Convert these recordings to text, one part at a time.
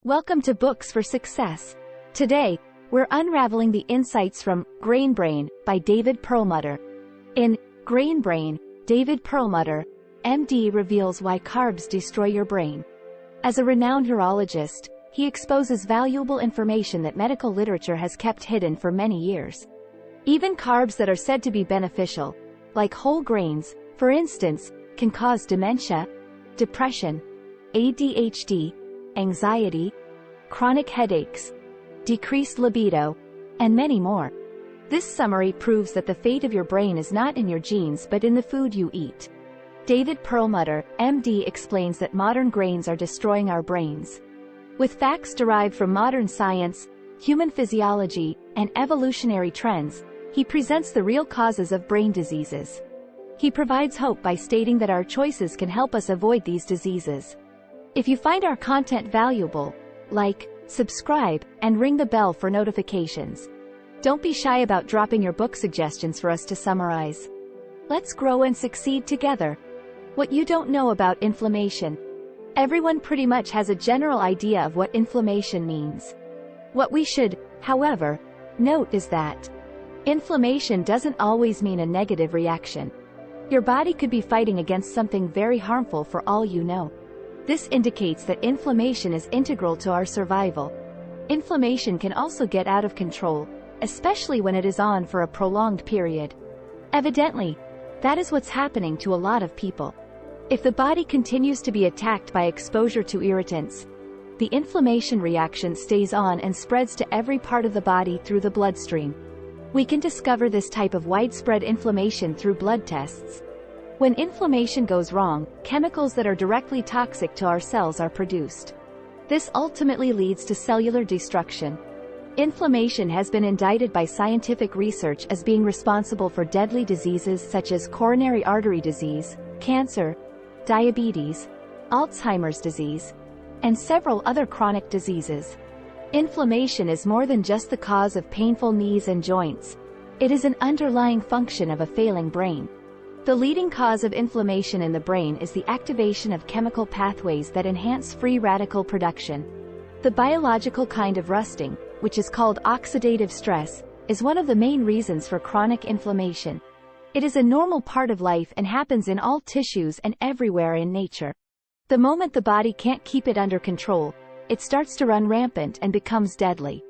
Welcome to Books for Success. Today, we're unraveling the insights from Grain Brain by David Perlmutter. In Grain Brain, David Perlmutter, MD, reveals why carbs destroy your brain. As a renowned neurologist, he exposes valuable information that medical literature has kept hidden for many years. Even carbs that are said to be beneficial, like whole grains, for instance, can cause dementia, depression, ADHD, anxiety, chronic headaches, decreased libido, and many more. This summary proves that the fate of your brain is not in your genes but in the food you eat. David Perlmutter, MD, explains that modern grains are destroying our brains. With facts derived from modern science, human physiology, and evolutionary trends, he presents the real causes of brain diseases. He provides hope by stating that our choices can help us avoid these diseases. If you find our content valuable, like, subscribe, and ring the bell for notifications. Don't be shy about dropping your book suggestions for us to summarize. Let's grow and succeed together. What you don't know about inflammation. Everyone pretty much has a general idea of what inflammation means. What we should, however, note is that inflammation doesn't always mean a negative reaction. Your body could be fighting against something very harmful for all you know. This indicates that inflammation is integral to our survival. Inflammation can also get out of control, especially when it is on for a prolonged period. Evidently, that is what's happening to a lot of people. If the body continues to be attacked by exposure to irritants, the inflammation reaction stays on and spreads to every part of the body through the bloodstream. We can discover this type of widespread inflammation through blood tests. When inflammation goes wrong, chemicals that are directly toxic to our cells are produced. This ultimately leads to cellular destruction. Inflammation has been indicted by scientific research as being responsible for deadly diseases such as coronary artery disease, cancer, diabetes, Alzheimer's disease, and several other chronic diseases. Inflammation is more than just the cause of painful knees and joints. It is an underlying function of a failing brain. The leading cause of inflammation in the brain is the activation of chemical pathways that enhance free radical production. The biological kind of rusting, which is called oxidative stress, is one of the main reasons for chronic inflammation. It is a normal part of life and happens in all tissues and everywhere in nature. The moment the body can't keep it under control, it starts to run rampant and becomes deadly.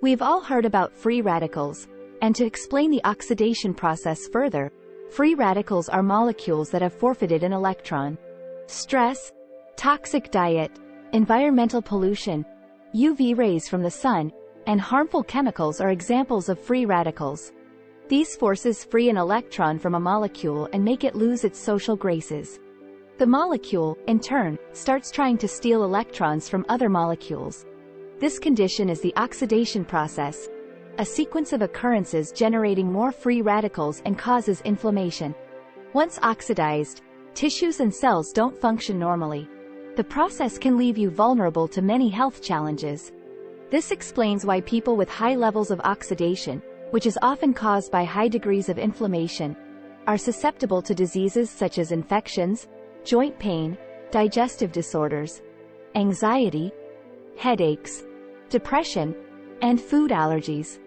We've all heard about free radicals, and to explain the oxidation process further, free radicals are molecules that have forfeited an electron. Stress, toxic diet, environmental pollution, UV rays from the sun, and harmful chemicals are examples of free radicals. These forces free an electron from a molecule and make it lose its social graces. The molecule, in turn, starts trying to steal electrons from other molecules. This condition is the oxidation process, a sequence of occurrences generating more free radicals and causes inflammation. Once oxidized, tissues and cells don't function normally. The process can leave you vulnerable to many health challenges. This explains why people with high levels of oxidation, which is often caused by high degrees of inflammation, are susceptible to diseases such as infections, joint pain, digestive disorders, anxiety, headaches, depression, and food allergies.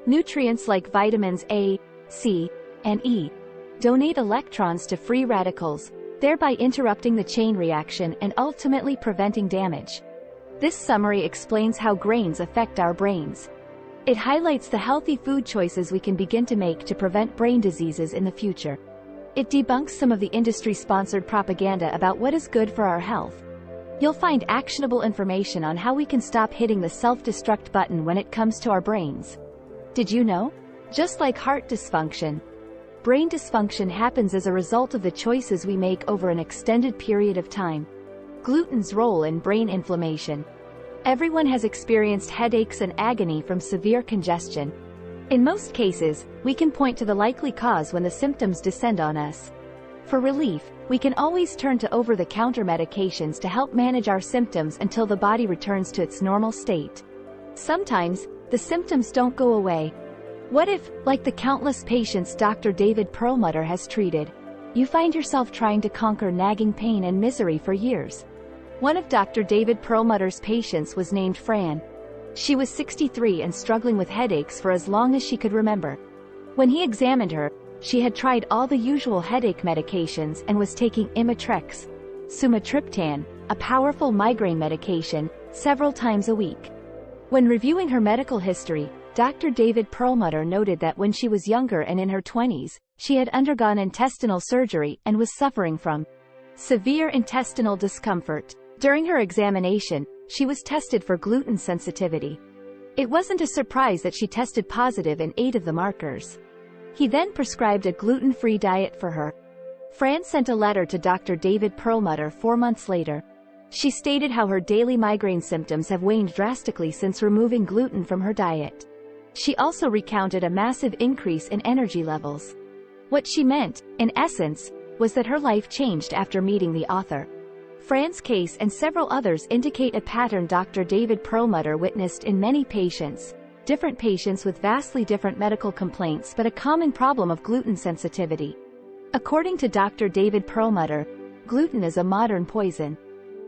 Nutrients like vitamins A, C, and E donate electrons to free radicals, thereby interrupting the chain reaction and ultimately preventing damage. This summary explains how grains affect our brains. It highlights the healthy food choices we can begin to make to prevent brain diseases in the future. It debunks some of the industry-sponsored propaganda about what is good for our health. You'll find actionable information on how we can stop hitting the self-destruct button when it comes to our brains. Did you know? Just like heart dysfunction, brain dysfunction happens as a result of the choices we make over an extended period of time. Gluten's role in brain inflammation. Everyone has experienced headaches and agony from severe congestion. In most cases, we can point to the likely cause when the symptoms descend on us. For relief, we can always turn to over-the-counter medications to help manage our symptoms until the body returns to its normal state. Sometimes, the symptoms don't go away. What if, like the countless patients Dr. David Perlmutter has treated, you find yourself trying to conquer nagging pain and misery for years? One of Dr. David Perlmutter's patients was named Fran. She was 63 and struggling with headaches for as long as she could remember. When he examined her, she had tried all the usual headache medications and was taking Imitrex, sumatriptan, a powerful migraine medication, several times a week. When reviewing her medical history, Dr. David Perlmutter noted that when she was younger and in her 20s, she had undergone intestinal surgery and was suffering from severe intestinal discomfort. During her examination, she was tested for gluten sensitivity. It wasn't a surprise that she tested positive in 8 of the markers. He then prescribed a gluten-free diet for her. Fran sent a letter to Dr. David Perlmutter 4 months later. She stated how her daily migraine symptoms have waned drastically since removing gluten from her diet. She also recounted a massive increase in energy levels. What she meant, in essence, was that her life changed after meeting the author. Fran's case and several others indicate a pattern Dr. David Perlmutter witnessed in many patients, different patients with vastly different medical complaints but a common problem of gluten sensitivity. According to Dr. David Perlmutter, gluten is a modern poison.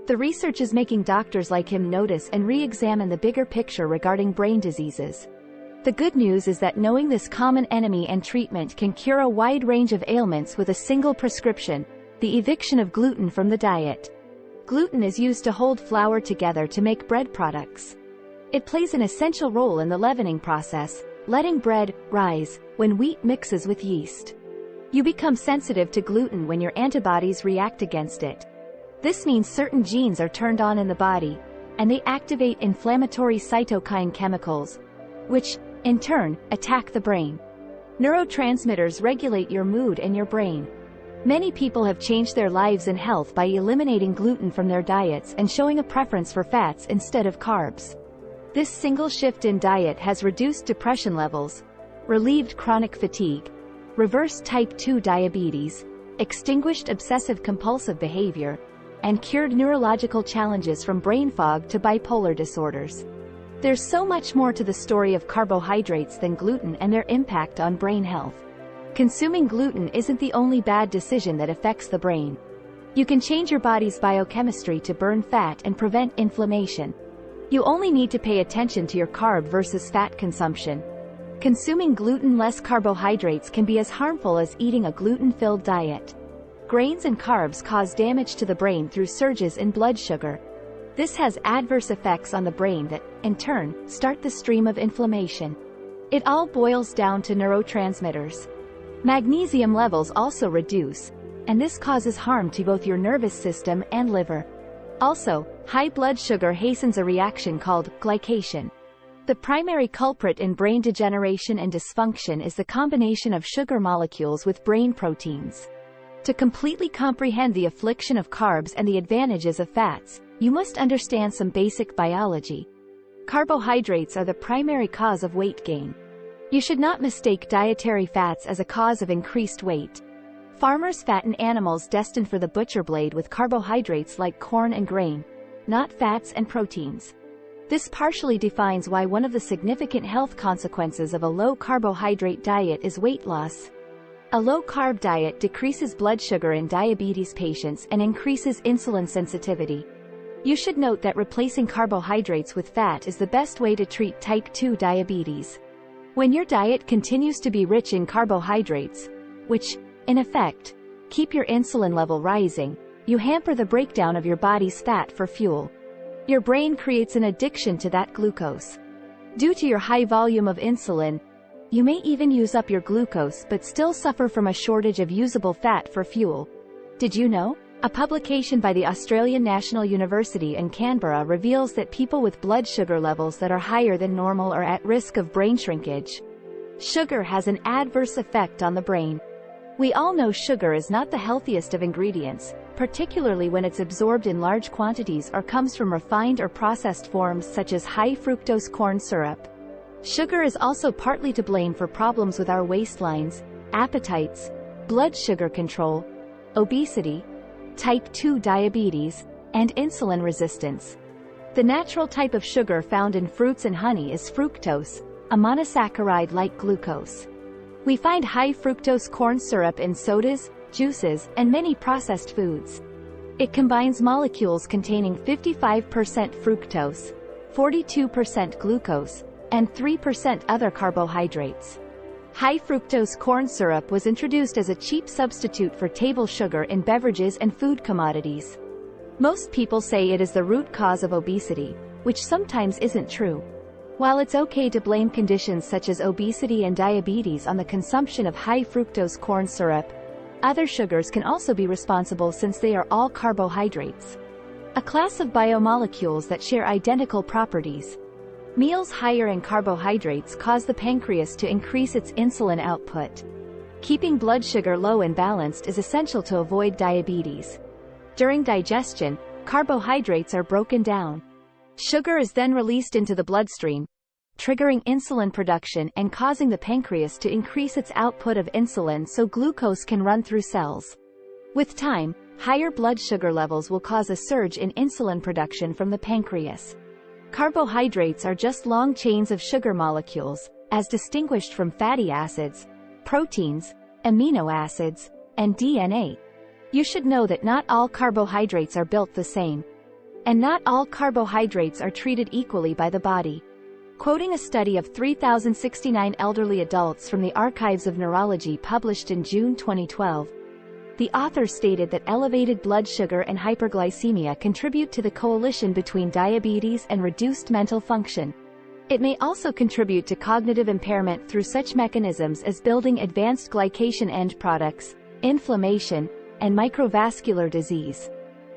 The research is making doctors like him notice and re-examine the bigger picture regarding brain diseases. The good news is that knowing this common enemy and treatment can cure a wide range of ailments with a single prescription: the eviction of gluten from the diet. Gluten is used to hold flour together to make bread products. It plays an essential role in the leavening process, letting bread rise when wheat mixes with yeast. You become sensitive to gluten when your antibodies react against it. This means certain genes are turned on in the body, and they activate inflammatory cytokine chemicals, which, in turn, attack the brain. Neurotransmitters regulate your mood and your brain. Many people have changed their lives and health by eliminating gluten from their diets and showing a preference for fats instead of carbs. This single shift in diet has reduced depression levels, relieved chronic fatigue, reversed type 2 diabetes, extinguished obsessive-compulsive behavior, and cured neurological challenges from brain fog to bipolar disorders. There's so much more to the story of carbohydrates than gluten and their impact on brain health. Consuming gluten isn't the only bad decision that affects the brain. You can change your body's biochemistry to burn fat and prevent inflammation. You only need to pay attention to your carb versus fat consumption. Consuming gluten-less carbohydrates can be as harmful as eating a gluten-filled diet. Grains and carbs cause damage to the brain through surges in blood sugar. This has adverse effects on the brain that, in turn, start the stream of inflammation. It all boils down to neurotransmitters. Magnesium levels also reduce, and this causes harm to both your nervous system and liver. Also, high blood sugar hastens a reaction called glycation. The primary culprit in brain degeneration and dysfunction is the combination of sugar molecules with brain proteins. To completely comprehend the affliction of carbs and the advantages of fats, you must understand some basic biology. Carbohydrates are the primary cause of weight gain. You should not mistake dietary fats as a cause of increased weight. Farmers fatten animals destined for the butcher blade with carbohydrates like corn and grain, not fats and proteins. This partially defines why one of the significant health consequences of a low-carbohydrate diet is weight loss. A low-carb diet decreases blood sugar in diabetes patients and increases insulin sensitivity. You should note that replacing carbohydrates with fat is the best way to treat type 2 diabetes. When your diet continues to be rich in carbohydrates, which, in effect, keep your insulin level rising, you hamper the breakdown of your body's fat for fuel. Your brain creates an addiction to that glucose. Due to your high volume of insulin, you may even use up your glucose but still suffer from a shortage of usable fat for fuel. Did you know? A publication by the Australian National University in Canberra reveals that people with blood sugar levels that are higher than normal are at risk of brain shrinkage. Sugar has an adverse effect on the brain. We all know sugar is not the healthiest of ingredients, particularly when it's absorbed in large quantities or comes from refined or processed forms such as high-fructose corn syrup. Sugar is also partly to blame for problems with our waistlines, appetites, blood sugar control, obesity, type 2 diabetes, and insulin resistance. The natural type of sugar found in fruits and honey is fructose, a monosaccharide like glucose. We find high fructose corn syrup in sodas, juices, and many processed foods. It combines molecules containing 55% fructose, 42% glucose, and 3% other carbohydrates. High fructose corn syrup was introduced as a cheap substitute for table sugar in beverages and food commodities. Most people say it is the root cause of obesity, which sometimes isn't true. While it's okay to blame conditions such as obesity and diabetes on the consumption of high fructose corn syrup, other sugars can also be responsible since they are all carbohydrates. A class of biomolecules that share identical properties. Meals higher in carbohydrates cause the pancreas to increase its insulin output. Keeping blood sugar low and balanced is essential to avoid diabetes. During digestion, carbohydrates are broken down. Sugar is then released into the bloodstream, triggering insulin production and causing the pancreas to increase its output of insulin so glucose can run through cells. With time, higher blood sugar levels will cause a surge in insulin production from the pancreas. Carbohydrates are just long chains of sugar molecules, as distinguished from fatty acids, proteins, amino acids, and DNA. You should know that not all carbohydrates are built the same. And not all carbohydrates are treated equally by the body. Quoting a study of 3,069 elderly adults from the Archives of Neurology published in June 2012, the author stated that elevated blood sugar and hyperglycemia contribute to the coalition between diabetes and reduced mental function. It may also contribute to cognitive impairment through such mechanisms as building advanced glycation end products, inflammation, and microvascular disease.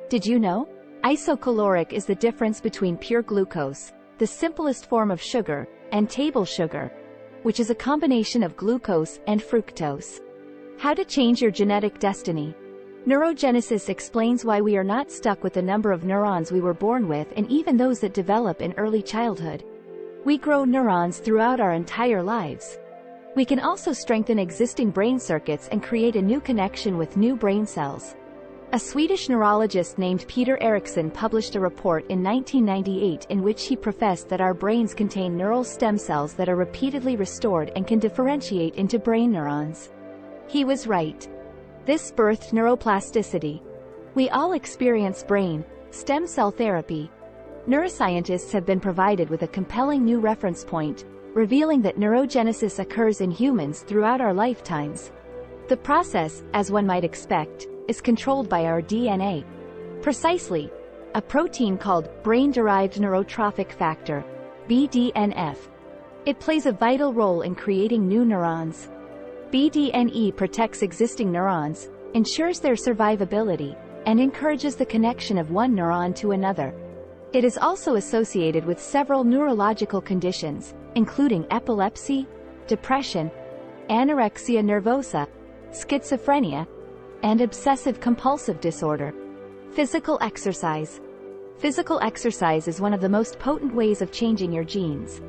Did you know? Isocaloric is the difference between pure glucose, the simplest form of sugar, and table sugar, which is a combination of glucose and fructose. How to change your genetic destiny. Neurogenesis explains why we are not stuck with the number of neurons we were born with and even those that develop in early childhood. We grow neurons throughout our entire lives. We can also strengthen existing brain circuits and create a new connection with new brain cells. A Swedish neurologist named Peter Eriksson published a report in 1998 in which he professed that our brains contain neural stem cells that are repeatedly restored and can differentiate into brain neurons. He was right. This birthed neuroplasticity. We all experience brain stem cell therapy. Neuroscientists have been provided with a compelling new reference point, revealing that neurogenesis occurs in humans throughout our lifetimes. The process, as one might expect, is controlled by our DNA. Precisely, a protein called brain-derived neurotrophic factor, BDNF. It plays a vital role in creating new neurons. BDNE protects existing neurons, ensures their survivability, and encourages the connection of one neuron to another. It is also associated with several neurological conditions, including epilepsy, depression, anorexia nervosa, schizophrenia, and obsessive-compulsive disorder. Physical exercise. Physical exercise is one of the most potent ways of changing your genes.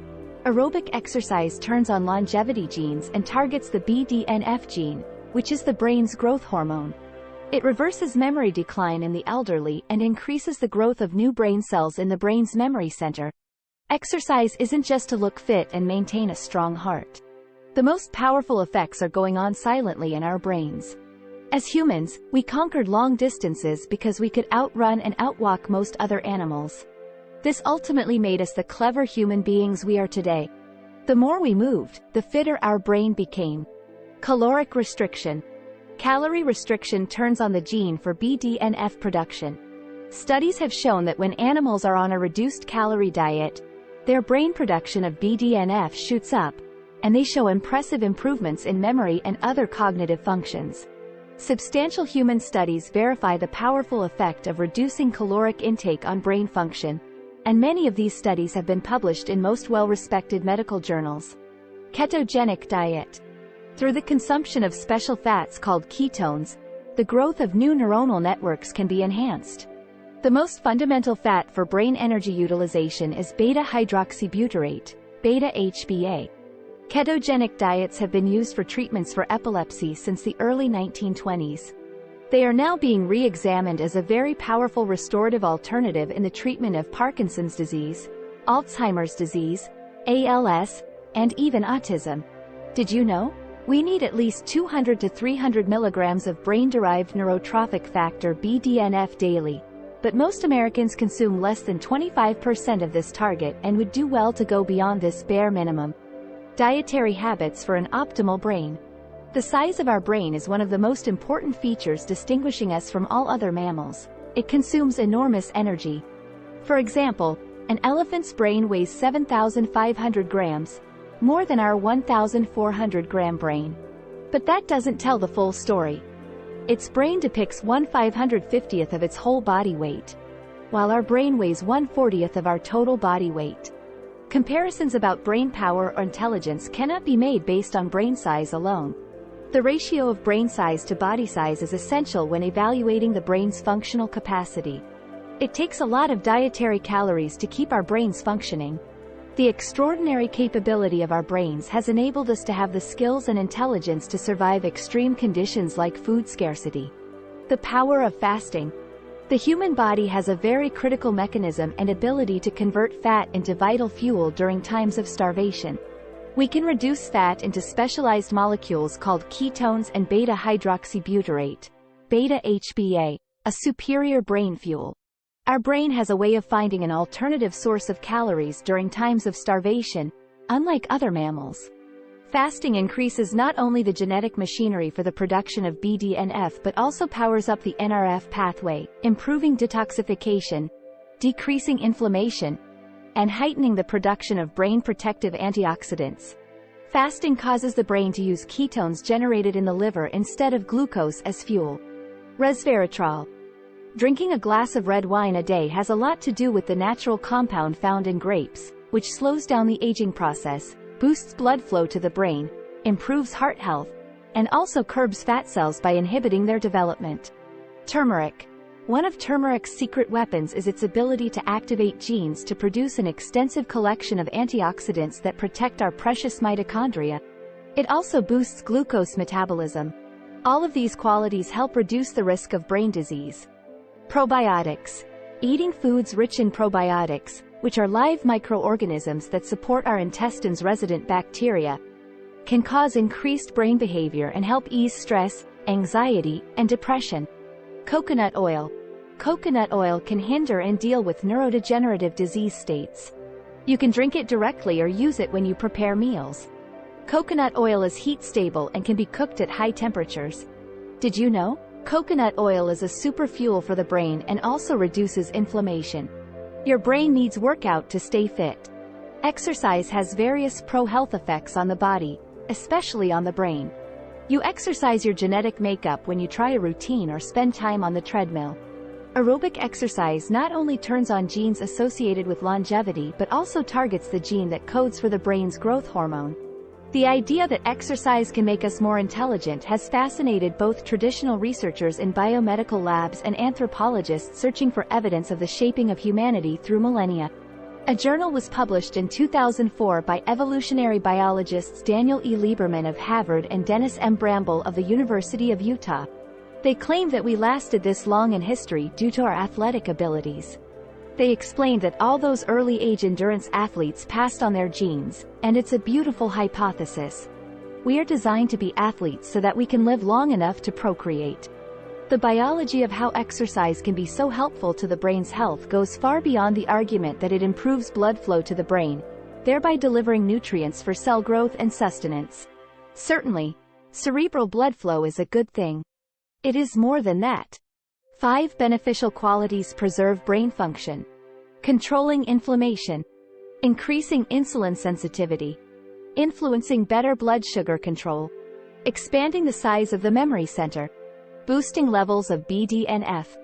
Aerobic exercise turns on longevity genes and targets the BDNF gene, which is the brain's growth hormone. It reverses memory decline in the elderly and increases the growth of new brain cells in the brain's memory center. Exercise isn't just to look fit and maintain a strong heart. The most powerful effects are going on silently in our brains. As humans, we conquered long distances because we could outrun and outwalk most other animals. This ultimately made us the clever human beings we are today. The more we moved, the fitter our brain became. Caloric restriction. Calorie restriction turns on the gene for BDNF production. Studies have shown that when animals are on a reduced calorie diet, their brain production of BDNF shoots up, and they show impressive improvements in memory and other cognitive functions. Substantial human studies verify the powerful effect of reducing caloric intake on brain function, and many of these studies have been published in most well-respected medical journals. Ketogenic diet. Through the consumption of special fats called ketones, the growth of new neuronal networks can be enhanced. The most fundamental fat for brain energy utilization is beta-hydroxybutyrate, beta-HBA. Ketogenic diets have been used for treatments for epilepsy since the early 1920s. They are now being re-examined as a very powerful restorative alternative in the treatment of Parkinson's disease, Alzheimer's disease, ALS, and even autism. Did you know? We need at least 200 to 300 milligrams of brain-derived neurotrophic factor BDNF daily, but most Americans consume less than 25% of this target and would do well to go beyond this bare minimum. Dietary habits for an optimal brain. The size of our brain is one of the most important features distinguishing us from all other mammals. It consumes enormous energy. For example, an elephant's brain weighs 7,500 grams, more than our 1,400-gram brain. But that doesn't tell the full story. Its brain depicts 1/550th of its whole body weight, while our brain weighs 1/40th of our total body weight. Comparisons about brain power or intelligence cannot be made based on brain size alone. The ratio of brain size to body size is essential when evaluating the brain's functional capacity. It takes a lot of dietary calories to keep our brains functioning. The extraordinary capability of our brains has enabled us to have the skills and intelligence to survive extreme conditions like food scarcity. The power of fasting. The human body has a very critical mechanism and ability to convert fat into vital fuel during times of starvation. We can reduce fat into specialized molecules called ketones and beta-hydroxybutyrate, beta-HBA, a superior brain fuel. Our brain has a way of finding an alternative source of calories during times of starvation, unlike other mammals. Fasting increases not only the genetic machinery for the production of BDNF but also powers up the NRF pathway, improving detoxification, decreasing inflammation, and heightening the production of brain-protective antioxidants. Fasting causes the brain to use ketones generated in the liver instead of glucose as fuel. Resveratrol. Drinking a glass of red wine a day has a lot to do with the natural compound found in grapes, which slows down the aging process, boosts blood flow to the brain, improves heart health, and also curbs fat cells by inhibiting their development. Turmeric. One of turmeric's secret weapons is its ability to activate genes to produce an extensive collection of antioxidants that protect our precious mitochondria. It also boosts glucose metabolism. All of these qualities help reduce the risk of brain disease. Probiotics. Eating foods rich in probiotics, which are live microorganisms that support our intestines' resident bacteria, can cause increased brain behavior and help ease stress, anxiety, and depression. Coconut oil. Coconut oil can hinder and deal with neurodegenerative disease states. You can drink it directly or use it when you prepare meals. Coconut oil is heat stable and can be cooked at high temperatures. Did you know? Coconut oil is a super fuel for the brain and also reduces inflammation. Your brain needs workout to stay fit. Exercise has various pro-health effects on the body, especially on the brain. You exercise your genetic makeup when you try a routine or spend time on the treadmill. Aerobic exercise not only turns on genes associated with longevity but also targets the gene that codes for the brain's growth hormone. The idea that exercise can make us more intelligent has fascinated both traditional researchers in biomedical labs and anthropologists searching for evidence of the shaping of humanity through millennia. A journal was published in 2004 by evolutionary biologists Daniel E. Lieberman of Harvard and Dennis M. Bramble of the University of Utah. They claim that we lasted this long in history due to our athletic abilities. They explained that all those early-age endurance athletes passed on their genes, and it's a beautiful hypothesis. We are designed to be athletes so that we can live long enough to procreate. The biology of how exercise can be so helpful to the brain's health goes far beyond the argument that it improves blood flow to the brain, thereby delivering nutrients for cell growth and sustenance. Certainly, cerebral blood flow is a good thing. It is more than that. 5 beneficial qualities preserve brain function. Controlling inflammation. Increasing insulin sensitivity. Influencing better blood sugar control. Expanding the size of the memory center. Boosting levels of BDNF.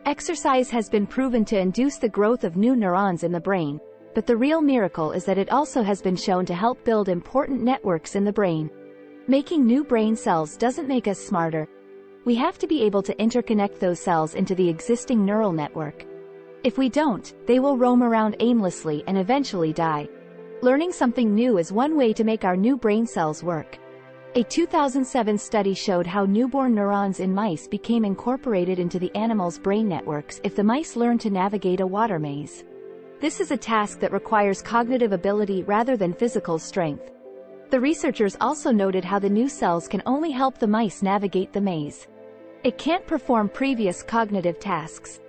Exercise has been proven to induce the growth of new neurons in the brain, but the real miracle is that it also has been shown to help build important networks in the brain. Making new brain cells doesn't make us smarter. We have to be able to interconnect those cells into the existing neural network. If we don't, they will roam around aimlessly and eventually die. Learning something new is one way to make our new brain cells work. A 2007 study showed how newborn neurons in mice became incorporated into the animal's brain networks if the mice learned to navigate a water maze. This is a task that requires cognitive ability rather than physical strength. The researchers also noted how the new cells can only help the mice navigate the maze. It can't perform previous cognitive tasks.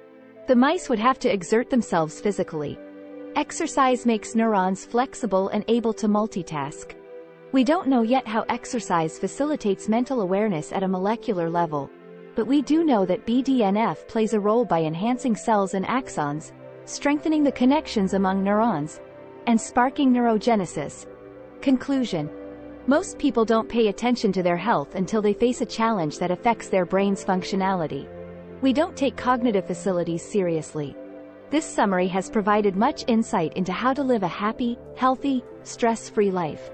The mice would have to exert themselves physically. Exercise makes neurons flexible and able to multitask. We don't know yet how exercise facilitates mental awareness at a molecular level, but we do know that BDNF plays a role by enhancing cells and axons, strengthening the connections among neurons, and sparking neurogenesis. Conclusion: most people don't pay attention to their health until they face a challenge that affects their brain's functionality. We don't take cognitive facilities seriously. This summary has provided much insight into how to live a happy, healthy, stress-free life.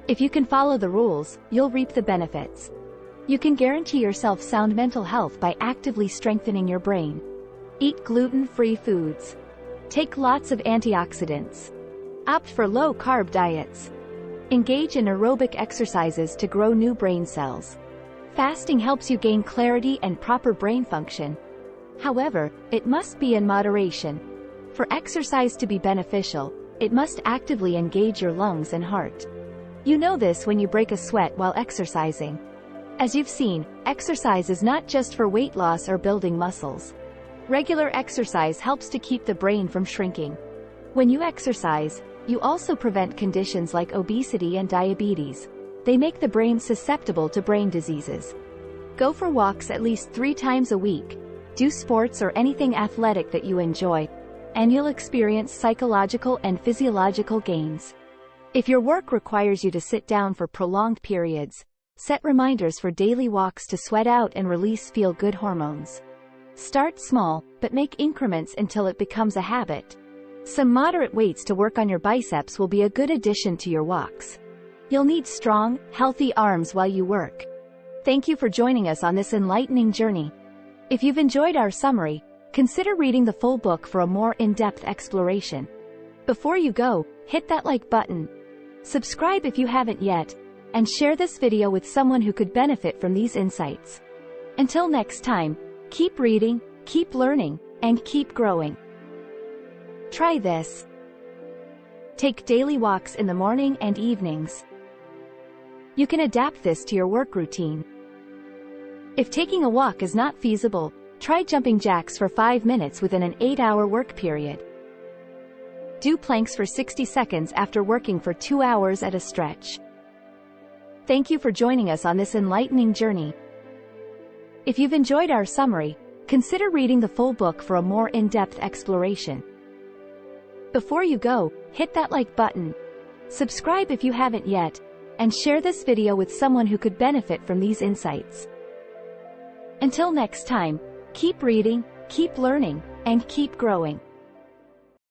If you can follow the rules, you'll reap the benefits. You can guarantee yourself sound mental health by actively strengthening your brain. Eat gluten-free foods. Take lots of antioxidants. Opt for low-carb diets. Engage in aerobic exercises to grow new brain cells. Fasting helps you gain clarity and proper brain function. However, it must be in moderation. For exercise to be beneficial, it must actively engage your lungs and heart. You know this when you break a sweat while exercising. As you've seen, exercise is not just for weight loss or building muscles. Regular exercise helps to keep the brain from shrinking. When you exercise, you also prevent conditions like obesity and diabetes. They make the brain susceptible to brain diseases. Go for walks at least 3 times a week. Do sports or anything athletic that you enjoy, and you'll experience psychological and physiological gains. If your work requires you to sit down for prolonged periods, set reminders for daily walks to sweat out and release feel-good hormones. Start small, but make increments until it becomes a habit. Some moderate weights to work on your biceps will be a good addition to your walks. You'll need strong, healthy arms while you work. Thank you for joining us on this enlightening journey. If you've enjoyed our summary, consider reading the full book for a more in-depth exploration. Before you go, hit that like button. Subscribe if you haven't yet, and share this video with someone who could benefit from these insights. Until next time, keep reading, keep learning, and keep growing. Try this. Take daily walks in the morning and evenings. You can adapt this to your work routine. If taking a walk is not feasible, try jumping jacks for 5 minutes within an 8-hour work period. Do planks for 60 seconds after working for 2 hours at a stretch. Thank you for joining us on this enlightening journey. If you've enjoyed our summary, consider reading the full book for a more in-depth exploration. Before you go, hit that like button. Subscribe if you haven't yet, and share this video with someone who could benefit from these insights. Until next time, keep reading, keep learning, and keep growing.